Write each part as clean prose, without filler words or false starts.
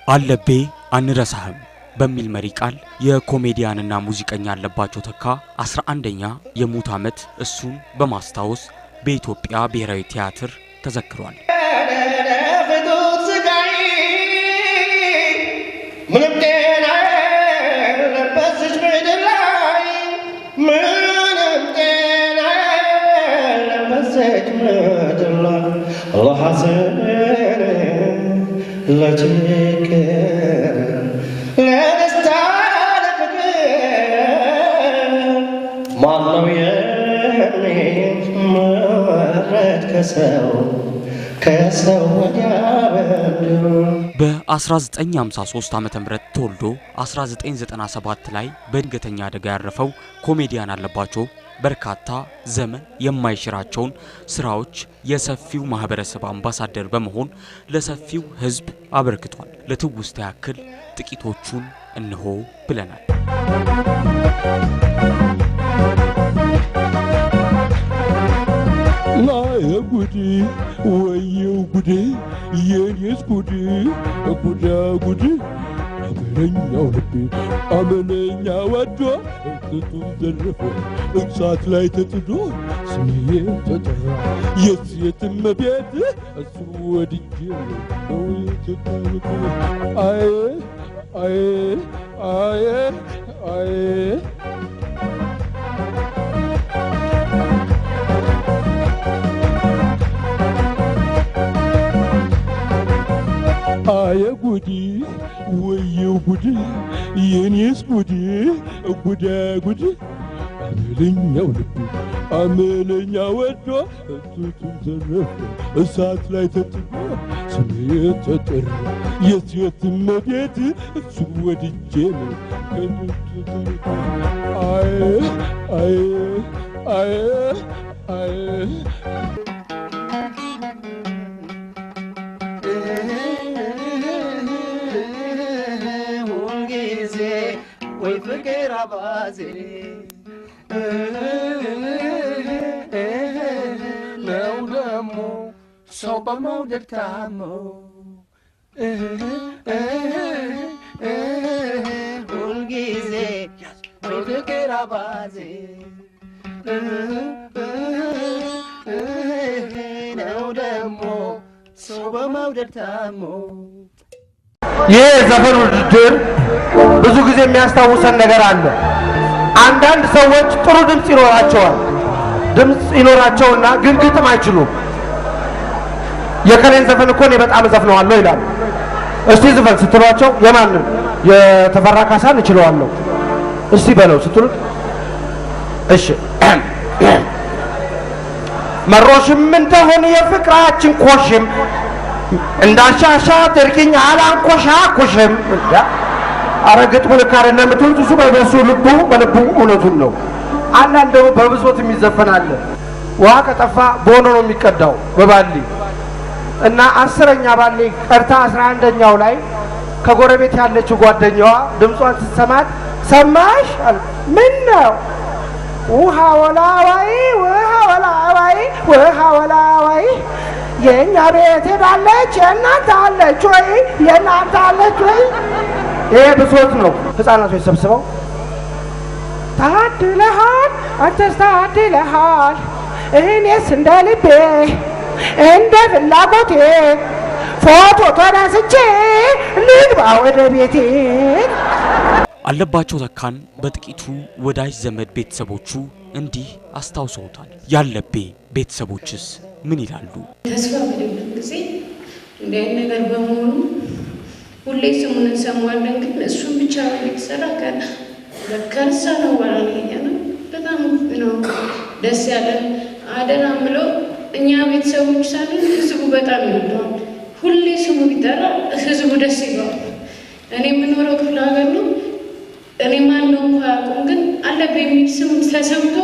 አለቤ አንረሳህም በሚል መሪ ቃል የኮሜዲያንና ሙዚቀኛ አለባቸው ተካ 11ኛ የሙት ዓመት እሱን በማስታወስ በኢትዮጵያ ብሔራዊ ቲያትር ተዘክሯል። በ1953 ዓመተ ምህረት ተወልዶ 1997 ላይ በድንገተኛ አደጋ ያረፈው ኮሜዲያን አለባቸው በርካታ ዘመን የማይሽራቸውን ስራዎች የሰፊው ማህበረሰብ አምባሳደር በመሆን ለሰፊው ህዝብ አበርክቷል። ለትውስታ ያክል ጥቂቶቹን እንሆ ብለናል። لا ጉዲ ወየው ጉዲ የኔስ ጉዲ ጉዳ ጉዲ አመለኛው ልቤ አመለኛ ወዶ እቱም ዘረፈ እሳት ላይ ተጥዶ ስሜ ተጠራ የትም ቤት እሱ ወድጄ ነው የተቀመጠ አይ አይ አይ አይ አየ ጉዲ ወየው ጉዲ የኔስ ጉዲ ጉዳ ጉዲ አመለኛው ልቤ አመለኛ ወዶ እቱም ዘረፈ እሳት ላይ ተጥዶ ስሜ ተጠራ የትም ቤት እሱ ወድጄ ነው አይ አይ አይ አይ ፍቅር አባዜ ነው ደሞ ሰው በመውደድ ታሞ ሁልጊዜ ፍቅር አባዜ ነው ደሞ ሰው በመውደድ ታሞ ይህ ዘፈን ውድድር ብዙ ጊዜ የሚያስታውሰን ነገር አለ። አንዳንድ ሰዎች ጥሩ ድምጽ ይኖራቸውና ግን ግጥም አይችሉም። የከሌን ዘፈን እኮ እኔ በጣም ዘፍነዋለሁ ይላሉ። እስቲ ዘፈን ስትሏቸው የማንን የተፈራ ካሳን እችለዋለሁ እስቲ በለው ስትሉት እሺ መሮሽም እንደሆነ የፍቅራችን ኮሽም እንዳሻሻ ትርኪኝ አላንኮሻኩሽም አረግጥሙ ለካረና ምትሉ እሱ በበሱ ልቡ በልቡ እውነቱን ነው። አንዳንድ ደግሞ በብሶት የሚዘፈናል። ውሃ ከጠፋ ቦኖ ነው የሚቀዳው በባሊ እና 10ኛ ባሊ ቀርታ 11ኛው ላይ ከጎረቤት ያለችው ጓደኛዋ ድምጿን ስትሰማት ሰማሽ ምን ነው ውሃ ወላዋይ ውሃ ወላዋይ ውሃ ወላዋይ የኛ ቤት ሄዳለች የናንተ አለች ወይ የናንተ አለች ወይ ይሄ ብሶት ነው። ህፃናቶች ሰብስበው ታድለሃል አንተስ ታድለሃል እኔስ እንደ ልቤ እንደ ፍላጎቴ ፎቶ ተነስቼ ልግባ ወደ ቤቴ። አለባቸው ተካን በጥቂቱ ወዳጅ ዘመድ ቤተሰቦቹ እንዲህ አስታውሰውታል። ያለቤ ቤተሰቦችስ ምን ይላሉ? ተስፋ በሌለው ጊዜ እንደ ነገር በመሆኑ ሁሌ ስሙን እንሰማዋለን፣ ግን እሱን ብቻ የተሰራ ከርሳ ነው ወራኔ ነው። በጣም ነው ደስ ያለን። አደራ ምለው እኛ ቤተሰቦች ሳለን ህዝቡ በጣም ይወደዋል። ሁሌ ስሙ ቢጠራ ህዝቡ ደስ ይለዋል። እኔ የምኖረው ክፍለ ሀገር ነው። እኔ ማን ነው እንኳን ግን አለቤ የሚል ስም ተሰምቶ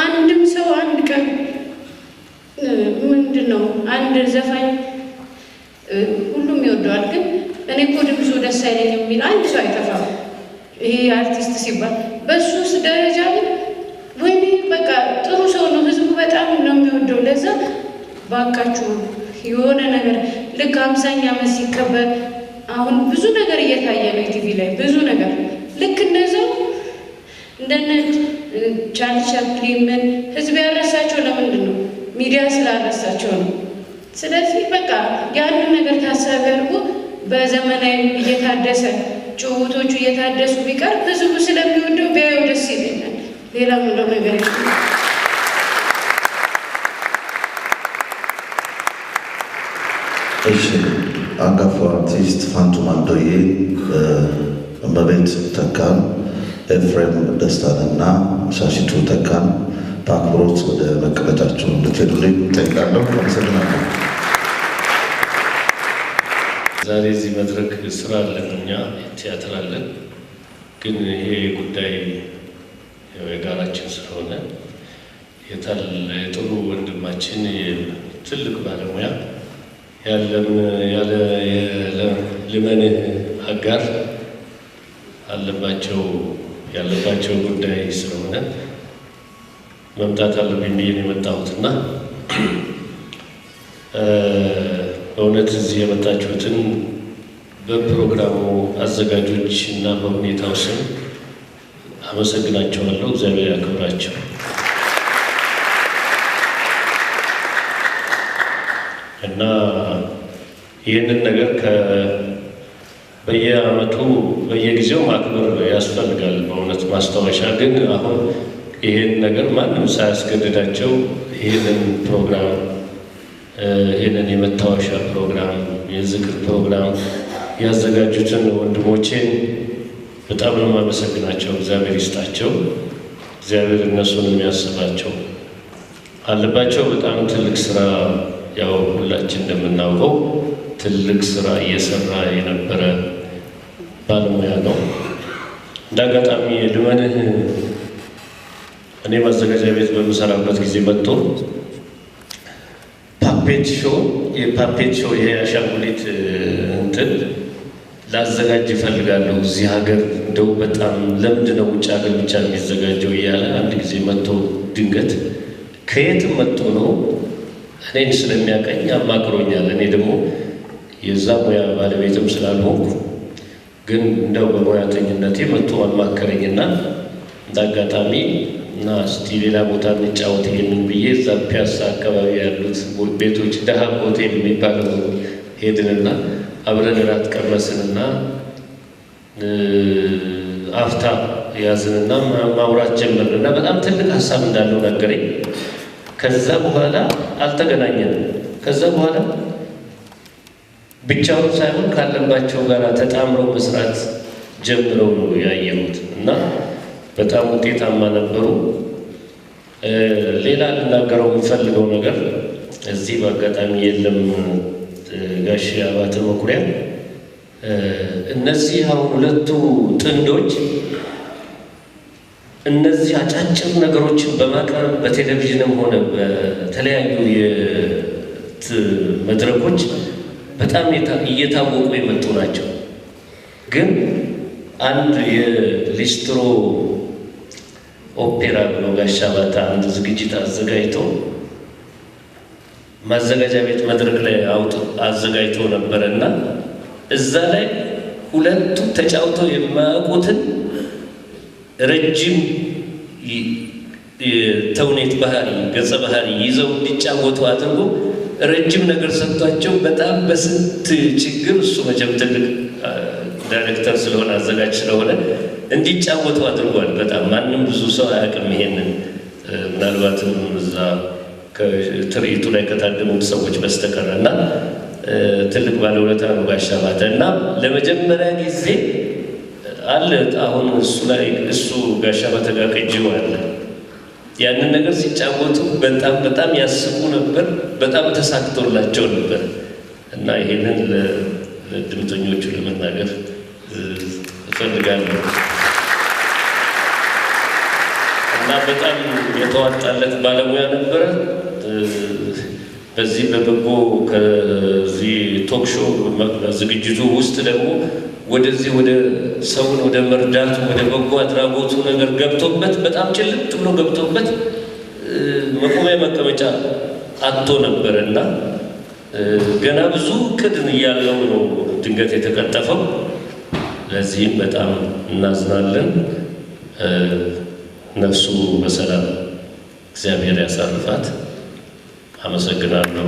አንድም ሰው አንድ ቀን ምንድነው አንድ ዘፋኝ ሁሉም ይወደዋል፣ ግን እኔ እኮ ድምፁ ደስ አይለኝም የሚል አንድ ሰው አይጠፋም። ይሄ አርቲስት ሲባል በሱስ ደረጃ ግን ወይኔ በቃ ጥሩ ሰው ነው፣ ህዝቡ በጣም ነው የሚወደው። ለዛ ባካችሁ የሆነ ነገር ልክ 50ኛ ዓመት ሲከበር አሁን ብዙ ነገር እየታየ ነው ቲቪ ላይ ብዙ ነገር ልክ እንደዛው እንደነ ቻርሊ ቻፕሊን ህዝብ ያረሳቸው ለምንድን ነው ሚዲያ ስላረሳቸው ነው ስለዚህ በቃ ያንን ነገር ታሳቢ አድርጎ በዘመናዊ እየታደሰ ጭውውቶቹ እየታደሱ ቢቀር ህዝቡ ስለሚወደው ቢያዩ ደስ ይለኛል ሌላ ምንም ነገር እሺ አንጋፋው አርቲስት ፋንቱ ማንዶዬ እመቤት ተካን ኤፍሬም ደስታንና ሻሺቱ ተካን በአክብሮት ወደ መቀመጫቸው እንድትሄዱልኝ እጠይቃለሁ። አመሰግናለሁ። ዛሬ እዚህ መድረክ ስራ አለን፣ እኛ ቲያትር አለን። ግን ይሄ ጉዳይ የጋራችን ስለሆነ የጥሩ ወንድማችን ትልቅ ባለሙያ ልመንህ አጋር ያለባቸው ጉዳይ ስለሆነ መምጣት አለብኝ ብዬ ነው የመጣሁትና በእውነት እዚህ የመጣችሁትን በፕሮግራሙ አዘጋጆች እና በሁኔታው ስም አመሰግናቸዋለሁ። እግዚአብሔር ያክብራቸው። እና ይህንን ነገር በየዓመቱ በየጊዜው ማክበር ያስፈልጋል። በእውነት ማስታወሻ ግን አሁን ይህን ነገር ማንም ሳያስገድዳቸው ይህንን ፕሮግራም ይህንን የመታወሻ ፕሮግራም የዝክር ፕሮግራም ያዘጋጁትን ወንድሞቼን በጣም ነው የማመሰግናቸው። እግዚአብሔር ይስጣቸው። እግዚአብሔር እነሱን የሚያስባቸው አለባቸው። በጣም ትልቅ ስራ ያው ሁላችን እንደምናውቀው ትልቅ ስራ እየሰራ የነበረ ባለሙያ ነው። እንዳጋጣሚ ልመንህ እኔ ማዘጋጃ ቤት በምሰራበት ጊዜ መጥቶ የፓፔት ሾው የአሻንጉሊት እንትን ላዘጋጅ እፈልጋለሁ እዚህ ሀገር እንደው በጣም ለምንድነው ውጭ ሀገር ብቻ የሚዘጋጀው እያለ አንድ ጊዜ መጥቶ ድንገት ከየትም መጥቶ ነው እኔን ስለሚያቀኝ አማክሮኛል። እኔ ደግሞ የዛ ሙያ ባለቤትም ስላልሆንኩ ግን እንደው በሙያተኝነቴ መጥቶ አማከረኝና እንዳጋጣሚ እና እስቲ ሌላ ቦታ እንጫወት ይሄንን ብዬ እዛ ፒያሳ አካባቢ ያሉት ቤቶች ደሃ ሆቴል የሚባለው ሄድንና አብረን እራት ቀመስንና አፍታ ያዝንና ማውራት ጀመርንና በጣም ትልቅ ሀሳብ እንዳለው ነገረኝ። ከዛ በኋላ አልተገናኘንም። ከዛ በኋላ ብቻውን ሳይሆን ካለባቸው ጋር ተጣምረው መስራት ጀምረው ነው ያየሁት እና በጣም ውጤታማ ነበሩ። ሌላ ልናገረው የምፈልገው ነገር እዚህ በአጋጣሚ የለም ጋሽ አባተ መኩሪያ እነዚህ አሁን ሁለቱ ጥንዶች እነዚህ አጫጭር ነገሮችን በማቅረብ በቴሌቪዥንም ሆነ በተለያዩ መድረኮች በጣም እየታወቁ የመጡ ናቸው። ግን አንድ የሊስትሮ ኦፔራ ብሎ ጋሽ አባተ አንድ ዝግጅት አዘጋጅቶ ማዘጋጃ ቤት መድረክ ላይ አዘጋጅቶ ነበርና እዛ ላይ ሁለቱ ተጫውተው የማያውቁትን ረጅም ተውኔት ባህሪ ገጸ ባህሪ ይዘው እንዲጫወቱ አድርጎ ረጅም ነገር ሰጥቷቸው በጣም በስንት ችግር እሱ መቼም ትልቅ ዳይሬክተር ስለሆነ አዘጋጅ ስለሆነ እንዲጫወቱ አድርጓል። በጣም ማንም ብዙ ሰው አያውቅም ይሄንን ምናልባትም እዛ ከትርኢቱ ላይ ከታደሙት ሰዎች በስተቀር እና ትልቅ ባለውለታ ነው ጋሽ አባተ እና ለመጀመሪያ ጊዜ አለ አሁን እሱ ላይ እሱ ጋሽ አባተ ጋር ቅጂው አለ። ያንን ነገር ሲጫወቱ በጣም ያስቁ ነበር። በጣም ተሳክቶላቸው ነበር እና ይሄንን ለድምተኞቹ ለመናገር እፈልጋለሁ እና በጣም የተዋጣለት ባለሙያ ነበረ። በዚህ በበጎ ከዚህ ቶክ ሾው ዝግጅቱ ውስጥ ደግሞ ወደዚህ ወደ ሰውን ወደ መርዳቱ ወደ በጎ አድራጎቱ ነገር ገብቶበት በጣም ጭልጥ ብሎ ገብቶበት መቆሚያ መቀመጫ አጥቶ ነበርና ገና ብዙ ቅድን እያለው ነው ድንገት የተቀጠፈው። ለዚህም በጣም እናዝናለን። ነፍሱ በሰላም እግዚአብሔር ያሳርፋት። አመሰግናለሁ።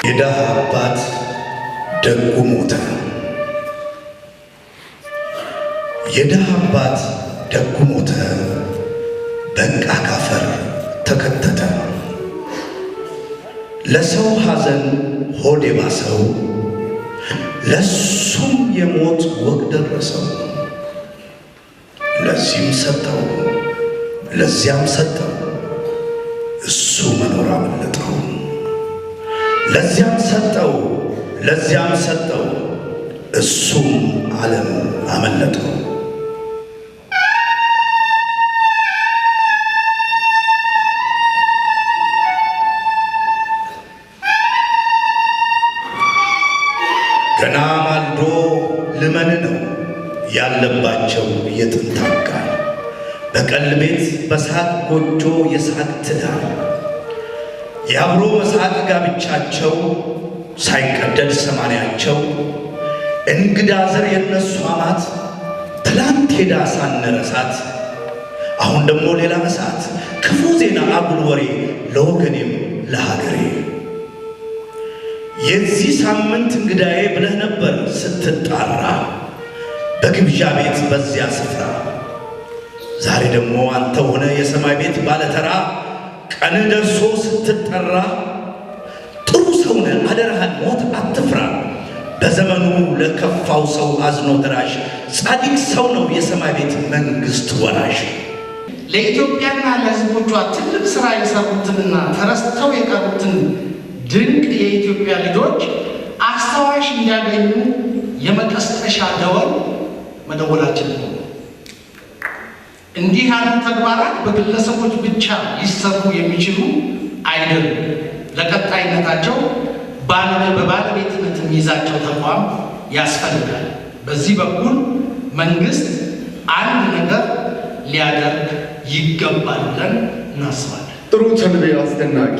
የድሃ አባት ደጉ ሞተ። የድሃ አባት ደጉ ሞተ፣ በቃ ካፈር ተከተተ። ለሰው ሐዘን ሆድ የባሰው፣ ለሱም የሞት ወግ ደረሰው። ለዚህም ሰጠው ለዚያም ሰጠው፣ እሱ መኖር አመለጠው። ለዚያም ሰጠው ለዚያም ሰጠው፣ እሱም ዓለም አመለጠው። ገና ማልዶ ልመን ነው ያለባቸው የጥንት አጋር፣ በቀል ቤት በሳቅ ጎጆ የሳቅ ትዳር፣ የአብሮ መሳቅ ጋብቻቸው ሳይቀደድ ሰማንያቸው፣ እንግዳ ዘር የነሱ አማት ትላንት ሄዳ ሳንረሳት፣ አሁን ደግሞ ሌላ እሳት ክፉ ዜና አጉል ወሬ ለወገኔም ለሀገሬ። የዚህ ሳምንት እንግዳዬ ብለህ ነበር ስትጣራ በግብዣ ቤት በዚያ ስፍራ። ዛሬ ደግሞ አንተ ሆነ የሰማይ ቤት ባለተራ፣ ቀን ደርሶ ስትጠራ ጥሩ ሰው ነህ አደራህን ሞት አትፍራ። በዘመኑ ለከፋው ሰው አዝኖ ደራሽ፣ ጻድቅ ሰው ነው የሰማይ ቤት መንግሥት ወራሽ። ለኢትዮጵያና ለሕዝቦቿ ትልቅ ሥራ የሰሩትንና ተረስተው የቀሩትን ድንቅ የኢትዮጵያ ልጆች አስታዋሽ እንዲያገኙ የመቀስቀሻ ደወል መደወላችን ነው። እንዲህ ያሉ ተግባራት በግለሰቦች ብቻ ሊሰሩ የሚችሉ አይደሉም። ለቀጣይነታቸው በባለቤትነት የሚይዛቸው ተቋም ያስፈልጋል። በዚህ በኩል መንግስት አንድ ነገር ሊያደርግ ይገባል ብለን እናስባለን። ጥሩ ተንቤ አስደናቂ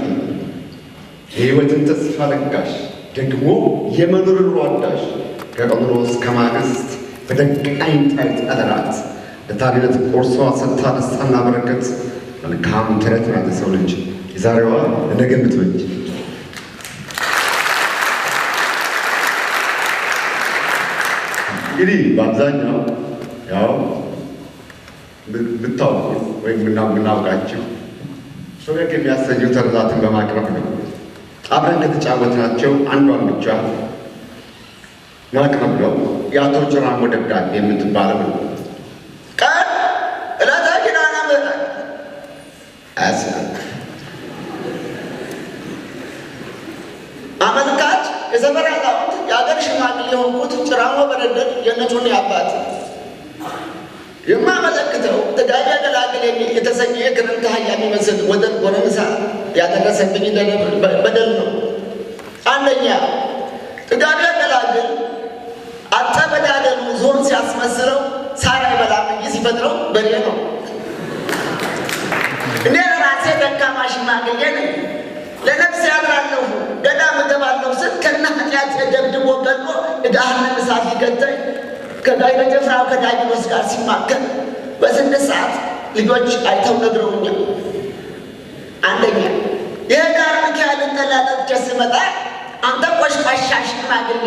የሕይወትን ተስፋ ለጋሽ ደግሞ የመኖርን ሯዳሽ ከቀብሮ እስከ ማግስት በደቃኝ ጣይት አደራት ለታሪነት ቆርሷ ሰጥታ ደስታና በረከት መልካም ተረት ናት የሰው ልጅ የዛሬዋ ለነገ የምትበጅ። እንግዲህ በአብዛኛው ያው ብታውቁት ወይም ምናውቃችሁ ፈገግ የሚያሰኙ ተረታትን በማቅረብ ነው። አብረን ከተጫወትናቸው አንዷን ብቻ ማቅረብ ነው። የአቶ ጭራሞ ደብዳቤ የምትባለው ነው። ቀን ዕለተ ኪዳነ ምሕረት አመልካች የሰፈር አዛውንት የአገር ሽማግሌ የሆንኩት ጭራሞ በረደድ የነጩን አባት የማመለክተው ጥጋቢ ያገላግል የሚል የተሰኘ የክረምት አህያ የሚመስል ወደር ጎረምሳ ያደረሰብኝ በደል ነው። አንደኛ ጥጋቢ ያገላግል አጠ በዳደሉ ዞን ሲያስመስለው ሳር አይበላም እንጂ ሲፈጥረው በሬ ነው። እኔ ራሴ ደካማ ሽማግሌ ነኝ። ለነፍስ ያድራለሁ ገዳም እገባለሁ ስል ከነ ኃጢአት ደብድቦ ገድሎ ገሃነመ እሳት ሊከተኝ ከጋይ በጀፍራው ከዳቢሎስ ጋር ሲማከር በስድስት ሰዓት ልጆች አይተው ነግረውኛል። አንደኛ የዳር ሚካኤልን ጠላ ጠጥቼ ስመጣ አንተ ቆሽቋሻ ሽማግሌ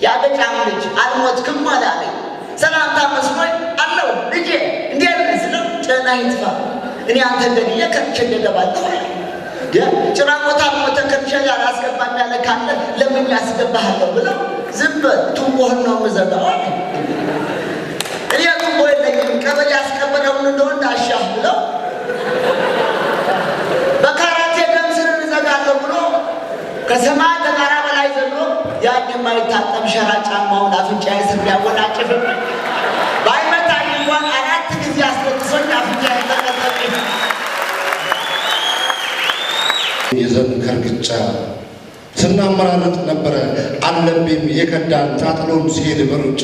የአገጫም ልጅ አልሞትክም አላለኝ። ሰላምታ መስሎኝ አለው ልጄ እንዴት ነህ ስለው ጨና ይጥፋ እኔ አንተ ገድዬ ከርቼ እንደገባለሁ አለ። ጭራ ቦታ ሞተ ከርቼ ያላስገባም ያለ ካለ ለምን ያስገባሃለሁ ብለው ዝም በል ቱቦህን ነው የምዘጋው አለ። እኔ ቱቦ የለኝም ቀበሌ ያስቀበለውን እንደሆነ ዳሻህ ብለው በካራቴ ደም ስር እንዘጋለሁ ብሎ ከሰማይ ተራራ በላይ ዘሎ ያን የማይታጠብ ሸራ ጫማውን አፍንጫዬ ስር ቢያወናጭፍብኝ ባይመታኝ እንኳን 4 ጊዜ አስለቅሶኝ አፍንጫዬ ተቀጠቀኝ። ይዘን ከርግጫ ስናመራረጥ ነበረ አለብኝ የከዳን ታጥሎን ሲሄድ በሩጫ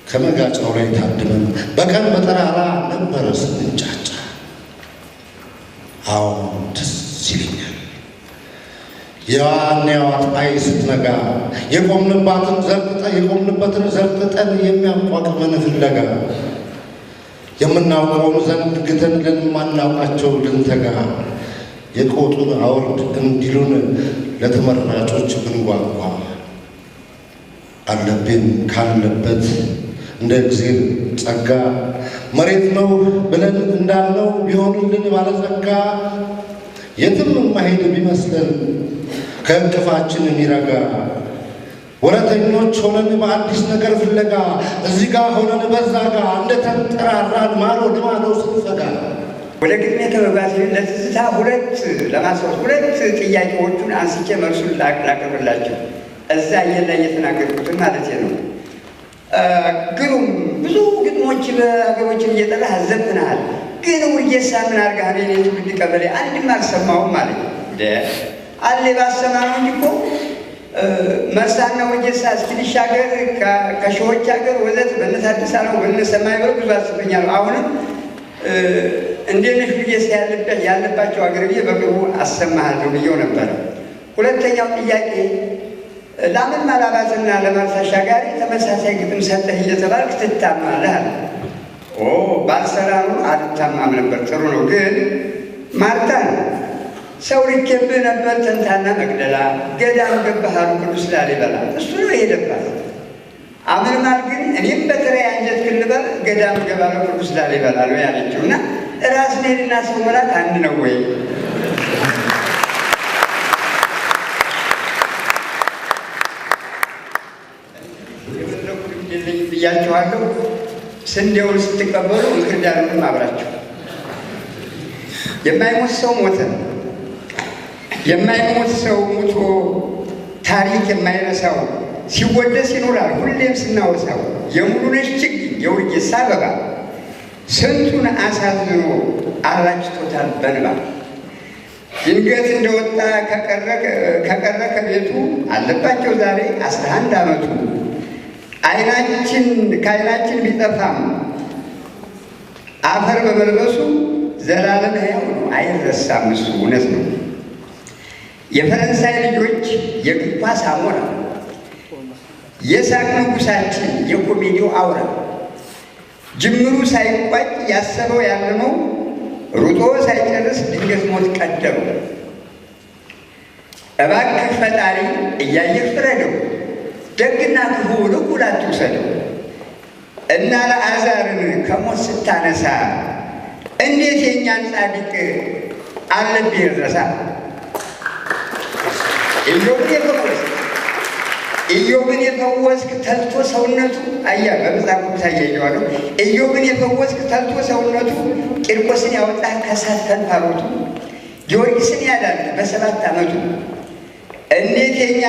ከመጋጫው ላይ ታድመን በቀን በጠራራ ነበረ ስንጫጫ። አሁን ደስ ይለኛል የዋኔዋ ፀሐይ ስትነጋ የቆምንበትን ዘርጥጠን የሚያቋቁመን ፍለጋ የምናውቀውን ዘንግተን ለማናውቃቸው ልንተጋ የቆጡን አውርድ እንዲሉን ለተመራጮች ብንጓጓ አለብን ካለበት እንደ እግዚአብሔር ጸጋ መሬት ነው ብለን እንዳልነው ቢሆንልን ባለጸጋ የትም ማሄድ ቢመስለን ከእንቅፋችን የሚረጋ ወረተኞች ሆነን በአዲስ ነገር ፍለጋ እዚህ ጋር ሆነን በዛ ጋር እንደተንጠራራን ማሎ ለማሎ ስንፈጋ ወደ ግጥሜ ከመግባቴ ለትዝታ ሁለት ጥያቄዎቹን አንስቼ መልሱን ላቀርብላቸው እዛ ላይ የተናገርኩትን ማለት ነው። ግሩም ብዙ ግጥሞች በሀገሮችን እየጠራህ አዘብናል። ግን ውርጌሳ ምን አድርገህ እኔ ትውልድ ቀበሌ አንድም አልሰማሁም ማለት ነው። አለ ባሰማነው እንጂ እኮ መርሳና ውርጌሳ እስኪሻገር ከሺዎች ሀገር ወዘት በነታደሳ ነው በነሰማይ ብለው ብዙ አስበኛል። አሁንም እንዴት ነሽ ውርጌሳ ያለባቸው ሀገር ብዬ በቅርቡ አሰማሃለሁ ብዬው ነበረ። ሁለተኛው ጥያቄ ለምን ማላባትና ለማርሳ አሻጋሪ ተመሳሳይ ግጥም ሰጠህ እየተባልክ ትታማለህ አለ። ባልሰራ ነው አልታማም ነበር። ጥሩ ነው ግን ማርታን ሰው ልኬብህ ነበር ተንታና መቅደላ ገዳም ገባሃሉ ቅዱስ ላሊበላ እሱ ነው የሄደባት። አምልማል ግን እኔም በተለይ አንጀት ክልበል ገዳም ገባለሁ ቅዱስ ላሊበላ ነው ያለችው እና ራስ ሄድና ሰው መላት አንድ ነው ወይ? ብያችኋለሁ። ስንዴውን ስትቀበሉ እንክርዳዱንም አብራችሁ። የማይሞት ሰው ሞተ። የማይሞት ሰው ሙቶ ታሪክ የማይረሳው ሲወደስ ይኖራል ሁሌም ስናወሳው። የሙሉነሽ ችግኝ የውርጌሳ አበባ ስንቱን አሳዝኖ አላጭቶታል በንባ። ድንገት እንደወጣ ከቀረ ከቤቱ አለባቸው ዛሬ 11 ዓመቱ። ከዓይናችን ቢጠፋም አፈር በመልበሱ ዘላለም ሕያው ነው አይረሳም እሱ። እውነት ነው። የፈረንሳይ ልጆች የእግር ኳስ አሞራ የሳቅ ንጉሳችን የኮሜዲው አውራ ጅምሩ ሳይቋጭ ያሰበው ያለመው ሩጦ ሳይጨርስ ድንገት ሞት ቀደመው። እባክህ ፈጣሪ እያየህ ፍረደው ደግና ክፉ እኩል አትውሰደው። እና ለአዛርን ከሞት ስታነሳ እንዴት የእኛን ጻድቅ አለብህ ይረሳ። ኢዮብን የፈወስክ ተልቶ ሰውነቱ አያ በመጽሐፍ ታያየዋለሁ። ኢዮብን የፈወስክ ተልቶ ሰውነቱ ቂርቆስን ያወጣህ ከሳት ከንፋሮቱ ጊዮርጊስን ያዳንክ በ7 ዓመቱ እንዴት የኛ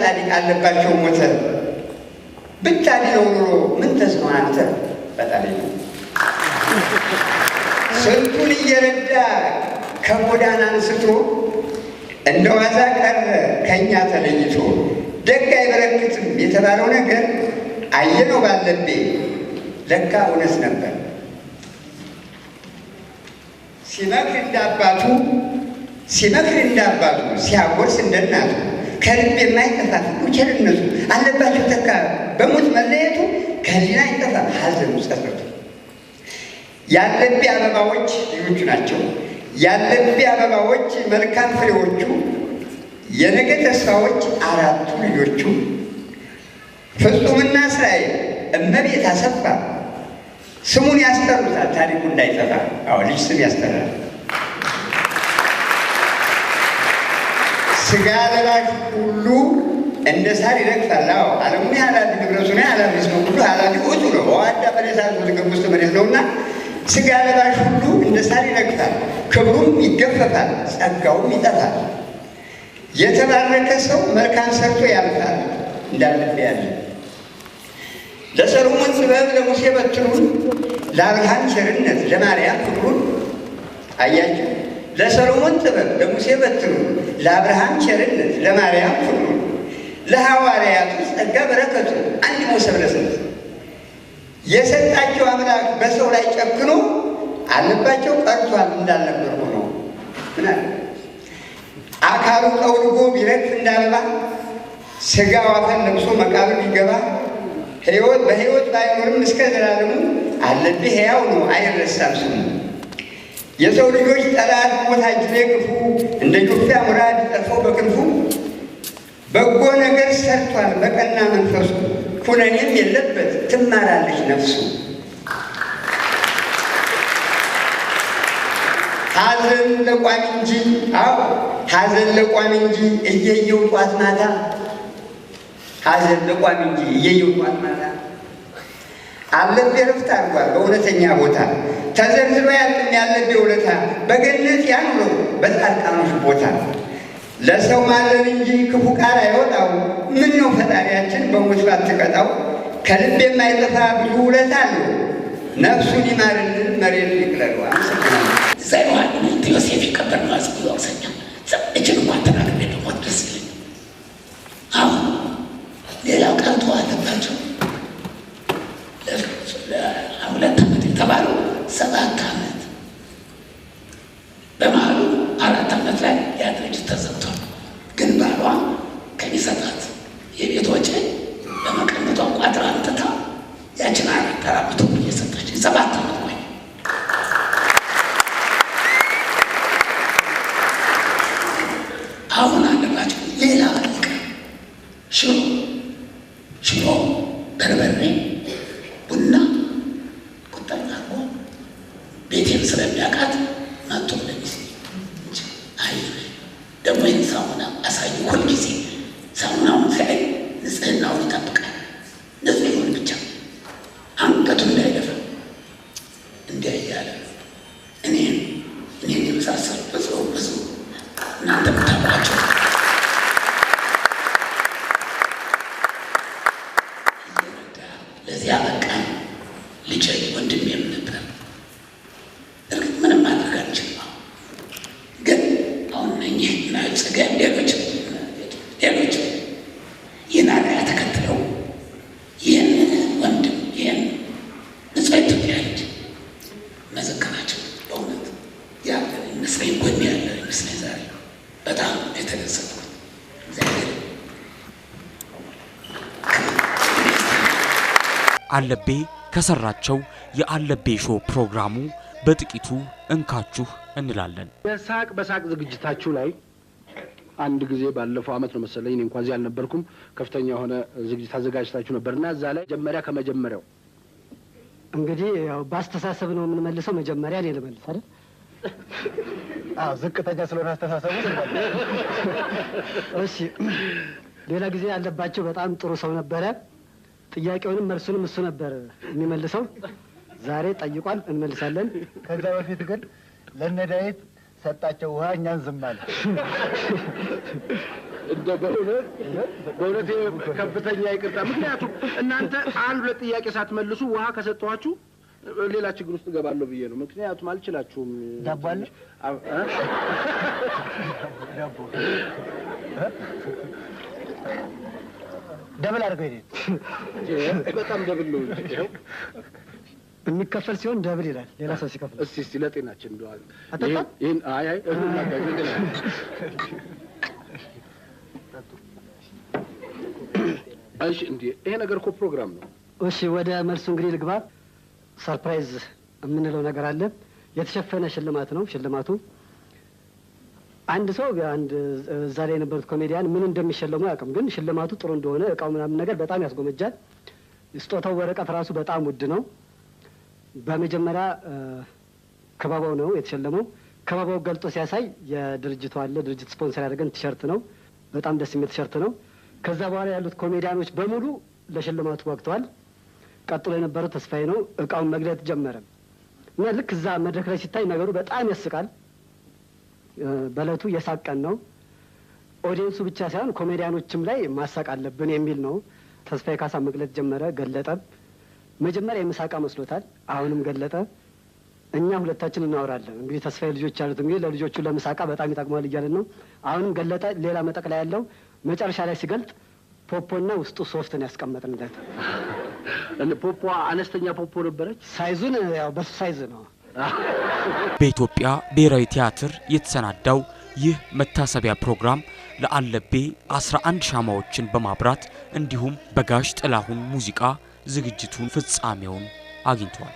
ጻድቅ አለባቸው ሞተ። ብታድነው ኑሮ ምን ተስኖ አንተ በጣም ስንቱን እየረዳ ከጎዳና አንስቶ እንደ ዋዛ ቀረ ከእኛ ተለይቶ። ደግ አይበረክትም የተባለው ነገር አየነው ባለቤ ለካ እውነት ነበር። ሲመክር እንዳባቱ ሲያጎርስ እንደናቱ ከልብ የማይጠፋ ፍቅሩ ቸርነቱ አለባቸው ተካ በሞት መለየቱ ከህሊና አይጠፋ ሐዘኑ ጸጸቱ። ያለቤ አበባዎች ልጆቹ ናቸው። ያለቤ አበባዎች መልካም ፍሬዎቹ የነገ ተስፋዎች 4ቱ ልጆቹ ፍጹምና እስራኤል እመቤት አሰፋ ስሙን ያስጠሩታል ታሪኩ እንዳይጠፋ። ልጅ ስም ያስጠራል። ስጋ ለባሽ ሁሉ እንደ ሳር ይረግፋል። ዓለሙን ኃላፊ ንብረቱን ኃላፊ ስሙ ሁሉ ኃላፊ ውጡ ነው። ዋዳ መሬት ገብ ውስጥ መሬት ነውና ስጋ ለባሽ ሁሉ እንደ ሳር ይረግፋል፣ ክብሩም ይገፈፋል፣ ጸጋውም ይጠፋል። የተባረከ ሰው መልካም ሰርቶ ያልፋል እንዳለፈ ያለ። ለሰሎሞን ጥበብ ለሙሴ በትሩን ለአብርሃም ቸርነት ለማርያም ፍቅሩን አያቸው። ለሰሎሞን ጥበብ ለሙሴ በትሩን ለአብርሃም ቸርነት ለማርያም ፍቅሩን ለሐዋርያቱ ጸጋ በረከቱ አንድ መውሰብ ለስንት የሰጣቸው አምላክ በሰው ላይ ጨክኖ አለባቸው ቀርቷል እንዳልነበር ሆኖ ምን አለ አካሉ ጠውልጎ ቢረግፍ እንዳበባ ስጋው አፈር ለብሶ መቃብር ቢገባ በሕይወት ባይኖርም እስከ ዘላለሙ አለብህ ሕያው ነው አይረሳም ስሙ። የሰው ልጆች ጠላት ሞት አጅሬ ክፉ እንደ ጆፊያ ሙራድ ጠርፎ በክንፉ በጎ ነገር ሰርቷል በቀና መንፈሱ ኩነኔም የለበት ትማራለች ነፍሱ። ሐዘን ለቋሚ እንጂ ሐዘን ለቋሚ እንጂ እየየው ጧት ማታ ሐዘን ለቋሚ እንጂ እየየው ጧት ማታ አለብህ ረፍት አድርጓል በእውነተኛ ቦታ ተዘርዝሮ ያልም ያለብህ ውለታ በገነት ያኑረው በጻድቃኖች ቦታ። ለሰው ማዘን እንጂ ክፉ ቃል አይወጣው ምን ነው ፈጣሪያችን በሞት ባትቀጣው። ከልብ የማይጠፋ ብዙ ውለታ አለው ነፍሱን ይማርልን መሬት ይቅለሉ። አመሰግናለሁ። ዘይዋን ዮሴፍ ይቀበር ማጽፍ ይወሰኛ እጅግ እንኳን ተናግሬ ደግሞ ደስ ይለኝ። አሁን ሌላው ቀርቶ አለባቸው ለሁለት ዓመት የተባለው 7 ዓመት በመሀሉ 4 ዓመት ላይ ያ ድርጅት ተዘግቷል። ግን ባሏ ከሚሰጣት የቤት ወጪ በመቀነቷ ቋጥራ አምጥታ ያችን 4 ዓመት እየሰጠች 7 ዓመት ቆይ። አሁን አለባቸው ሌላ በቃ ሽሮ በርበሬ ቡና ቁጠኛ አርጎ ቤቴን ስለሚያውቃት መጥቶ ለሚስ አይ ደግሞ ይህን ሳሙና አሳዩ። ሁልጊዜ ሳሙናውን ሲያይ ንጽህናውን ይጠብቃል። ንጹህ ይሁን ብቻ አንገቱ እንዳይደፋ እንዲያ እያለ እኔን የመሳሰሉ ብዙ እናንተ ምታውቋቸው እየረዳ ለዚያ በቃ ልጄ ወንድሜም ነበር። እርግጥ ምንም ማድረግ አንችልም። ግን አሁን እኚህ ጽጌም ሌሎች ይህን አርአያ ተከትለው ይህን ወንድም ይህን ንጹሕ ኢትዮጵያ ልጅ መዘከራቸው በእውነት ያለ ይመስለኝ ጎን ያለ ይመስለኝ ዛሬ በጣም የተደሰትኩት። እግዚአብሔር አለቤ ከሰራቸው የአለቤ ሾው ፕሮግራሙ በጥቂቱ እንካችሁ እንላለን። በሳቅ ዝግጅታችሁ ላይ አንድ ጊዜ ባለፈው አመት ነው መሰለኝ እኔ እንኳን እዚህ አልነበርኩም ከፍተኛ የሆነ ዝግጅት አዘጋጅታችሁ ነበርና እዛ ላይ ከመጀመሪያው እንግዲህ ያው ባስተሳሰብ ነው የምንመልሰው። መጀመሪያ እኔ ልመልስ አይደል? ዝቅተኛ ስለሆነ አስተሳሰቡ። እሺ ሌላ ጊዜ ያለባቸው በጣም ጥሩ ሰው ነበረ። ጥያቄውንም መልሱንም እሱ ነበር የሚመልሰው። ዛሬ ጠይቋል፣ እንመልሳለን። ከዛ በፊት ግን ለነዳዊት ሰጣቸው ውሃ እኛን ዝም አለ። በእውነት ከፍተኛ ይቅርታ። ምክንያቱም እናንተ አንድ ሁለት ጥያቄ ሳትመልሱ ውሃ ከሰጠኋችሁ ሌላ ችግር ውስጥ እገባለሁ ብዬ ነው። ምክንያቱም አልችላችሁም። ዳቦ አለ ዳቦ ደብል አድርገው ይሄ በጣም ደብል ነው እንጂ የሚከፈል ሲሆን ደብል ይላል ሌላ ሰው ሲከፍል። እስቲ ለጤናችን እንደዋል አጣጣ ይሄን አይ እሺ እንዴ ይሄ ነገር እኮ ፕሮግራም ነው። እሺ ወደ መልሱ እንግዲህ ልግባ። ሰርፕራይዝ የምንለው ነገር አለ። የተሸፈነ ሽልማት ነው። ሽልማቱ አንድ ሰው እዛ ላይ የነበሩት ኮሜዲያን ምን እንደሚሸለሙ አያውቅም። ግን ሽልማቱ ጥሩ እንደሆነ እቃው ምናምን ነገር በጣም ያስጎመጃል። ስጦታው ወረቀት ራሱ በጣም ውድ ነው። በመጀመሪያ ከበባው ነው የተሸለመው። ከበባው ገልጦ ሲያሳይ የድርጅቱ አለ። ድርጅት ስፖንሰር ያደረገን ቲሸርት ነው። በጣም ደስ የሚል ቲሸርት ነው። ከዛ በኋላ ያሉት ኮሜዲያኖች በሙሉ ለሽልማቱ ወቅተዋል። ቀጥሎ የነበረው ተስፋዬ ነው። እቃውን መግለጥ ጀመረ እና ልክ እዛ መድረክ ላይ ሲታይ ነገሩ በጣም ያስቃል። በእለቱ የሳቀን ነው። ኦዲየንሱ ብቻ ሳይሆን ኮሜዲያኖችም ላይ ማሳቅ አለብን የሚል ነው። ተስፋዬ ካሳ መግለጥ ጀመረ፣ ገለጠ። መጀመሪያ የምሳቃ መስሎታል። አሁንም ገለጠ። እኛ ሁለታችን እናወራለን። እንግዲህ ተስፋዬ ልጆች አሉት። እንግዲህ ለልጆቹ ለምሳቃ በጣም ይጠቅማል እያለን ነው። አሁንም ገለጠ። ሌላ መጠቅለያ ያለው መጨረሻ ላይ ሲገልጥ ፖፖና ውስጡ ሶፍትን ያስቀመጥንለት። ፖፖ አነስተኛ ፖፖ ነበረች። ሳይዙን ያው በሱ ሳይዝ ነው። በኢትዮጵያ ብሔራዊ ቲያትር የተሰናዳው ይህ መታሰቢያ ፕሮግራም ለአለቤ 11 ሻማዎችን በማብራት እንዲሁም በጋሽ ጥላሁን ሙዚቃ ዝግጅቱን ፍጻሜውን አግኝቷል።